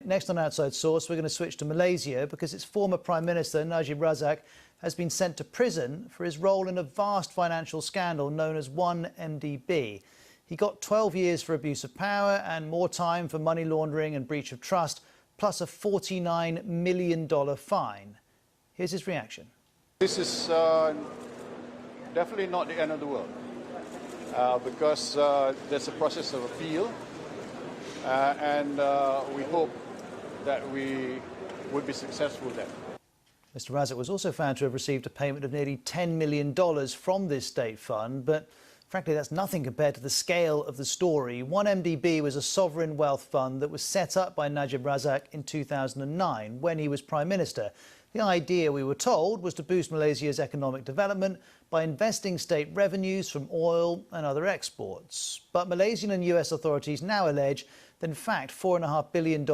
Next on Outside Source, we're going to switch to Malaysia because its former Prime Minister, Najib Razak, has been sent to prison for his role in a vast financial scandal known as 1MDB. He got 12 years for abuse of power and more time for money laundering and breach of trust, plus a $49 million fine. Here's his reaction. This is definitely not the end of the world because there's a process of appeal and we hope that we would be successful there. Mr. Razak was also found to have received a payment of nearly $10 million from this state fund, but frankly, that's nothing compared to the scale of the story. 1MDB was a sovereign wealth fund that was set up by Najib Razak in 2009 when he was Prime Minister. The idea, we were told, was to boost Malaysia's economic development by investing state revenues from oil and other exports. But Malaysian and US authorities now allege that, in fact, $4.5 billion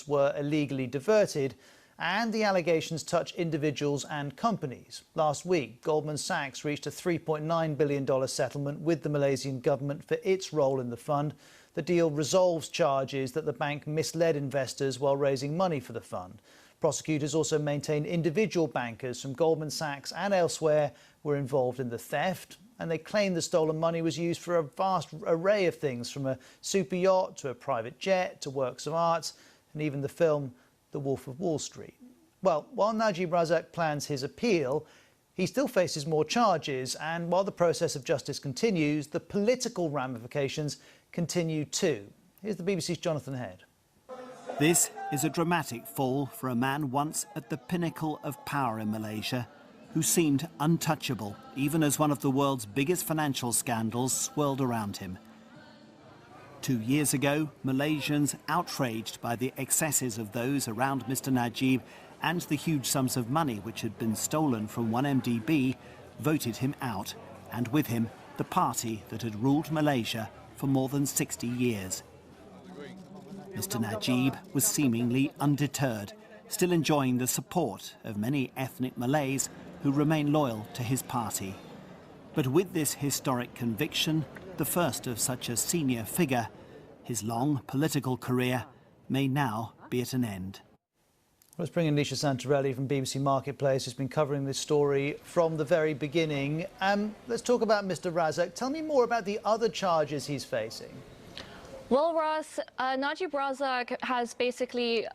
were illegally diverted, and the allegations touch individuals and companies. Last week, Goldman Sachs reached a $3.9 billion settlement with the Malaysian government for its role in the fund. The deal resolves charges that the bank misled investors while raising money for the fund. Prosecutors also maintain individual bankers from Goldman Sachs and elsewhere were involved in the theft, and they claim the stolen money was used for a vast array of things, from a super yacht to a private jet to works of art and even the film The Wolf of Wall Street. Well, while Najib Razak plans his appeal, he still faces more charges, and while the process of justice continues, the political ramifications continue too. Here's the BBC's Jonathan Head. This is a dramatic fall for a man once at the pinnacle of power in Malaysia, who seemed untouchable, even as one of the world's biggest financial scandals swirled around him. 2 years ago, Malaysians, outraged by the excesses of those around Mr. Najib and the huge sums of money which had been stolen from 1MDB, voted him out, and with him, the party that had ruled Malaysia for more than 60 years. Mr. Najib was seemingly undeterred, still enjoying the support of many ethnic Malays who remain loyal to his party. But with this historic conviction, the first of such a senior figure, his long political career may now be at an end. Let's bring in Nisha Santarelli from BBC Marketplace, who's been covering this story from the very beginning. Let's talk about Mr. Razak. Tell me more about the other charges he's facing. Well, Ross, Najib Razak has basically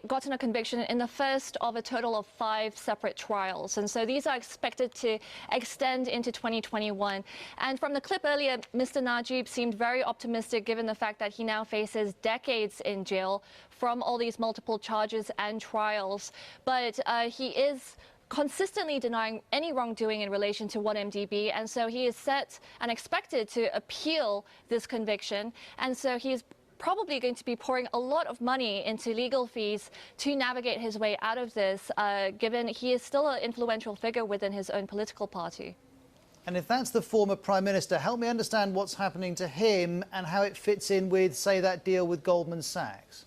gotten a conviction in the first of a total of 5 separate trials. And so these are expected to extend into 2021. And from the clip earlier, Mr. Najib seemed very optimistic given the fact that he now faces decades in jail from all these multiple charges and trials. But he is consistently denying any wrongdoing in relation to 1MDB, and so he is set and expected to appeal this conviction, and so he is probably going to be pouring a lot of money into legal fees to navigate his way out of this, given he is still an influential figure within his own political party. And if that's the former Prime Minister, help me understand what's happening to him and how it fits in with, say, that deal with Goldman Sachs.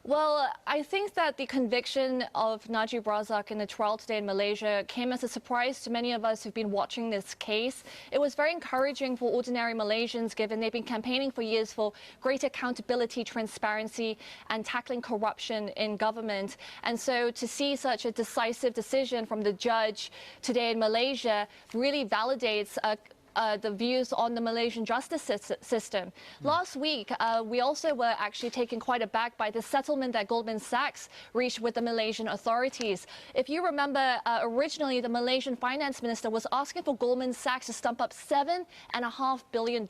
Well, I think that the conviction of Najib Razak in the trial today in Malaysia came as a surprise to many of us who've been watching this case. It was very encouraging for ordinary Malaysians, given they've been campaigning for years for greater accountability, transparency, and tackling corruption in government. And so to see such a decisive decision from the judge today in Malaysia really validates the views on the Malaysian justice system. Last week, we also were actually taken quite aback by the settlement that Goldman Sachs reached with the Malaysian authorities. If you remember, originally the Malaysian finance minister was asking for Goldman Sachs to stump up $7.5 billion.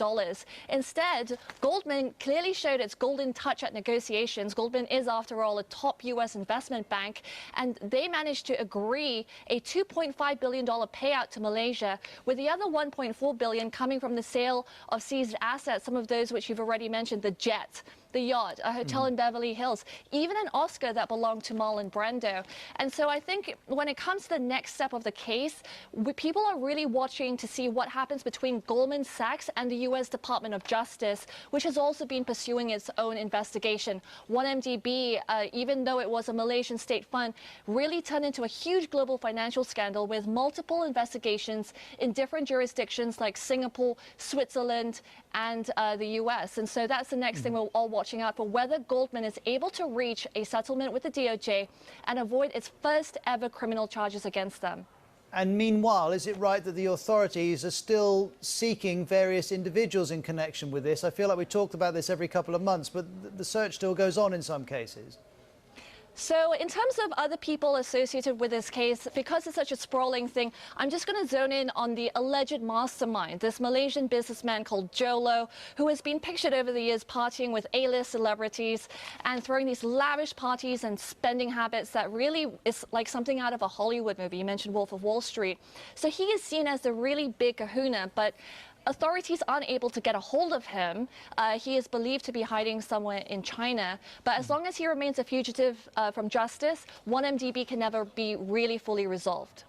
Instead, Goldman clearly showed its golden touch at negotiations. Goldman is, after all, a top US investment bank, and they managed to agree a $2.5 billion payout to Malaysia, with the other $1.4 billion coming from the sale of seized assets, some of those which you've already mentioned, the jet, the yacht, a hotel in Beverly Hills, even an Oscar that belonged to Marlon Brando. And so I think when it comes to the next step of the case, people are really watching to see what happens between Goldman Sachs and the US Department of Justice, which has also been pursuing its own investigation. 1MDB, even though it was a Malaysian state fund, really turned into a huge global financial scandal with multiple investigations in different jurisdictions like Singapore, Switzerland, and the US. And so that's the next thing we'll all watching out for whether Goldman is able to reach a settlement with the DOJ and avoid its first ever criminal charges against them. And meanwhile, is it right that the authorities are still seeking various individuals in connection with this? I feel like we talked about this every couple of months, but the search still goes on in some cases. So in terms of other people associated with this case, because it's such a sprawling thing, I'm just going to zone in on the alleged mastermind, this Malaysian businessman called Jolo, who has been pictured over the years partying with A-list celebrities and throwing these lavish parties and spending habits that really is like something out of a Hollywood movie. You mentioned Wolf of Wall Street. So he is seen as the really big kahuna, but authorities aren't able to get a hold of him. He is believed to be hiding somewhere in China. But as long as he remains a fugitive from justice, 1MDB can never be really fully resolved.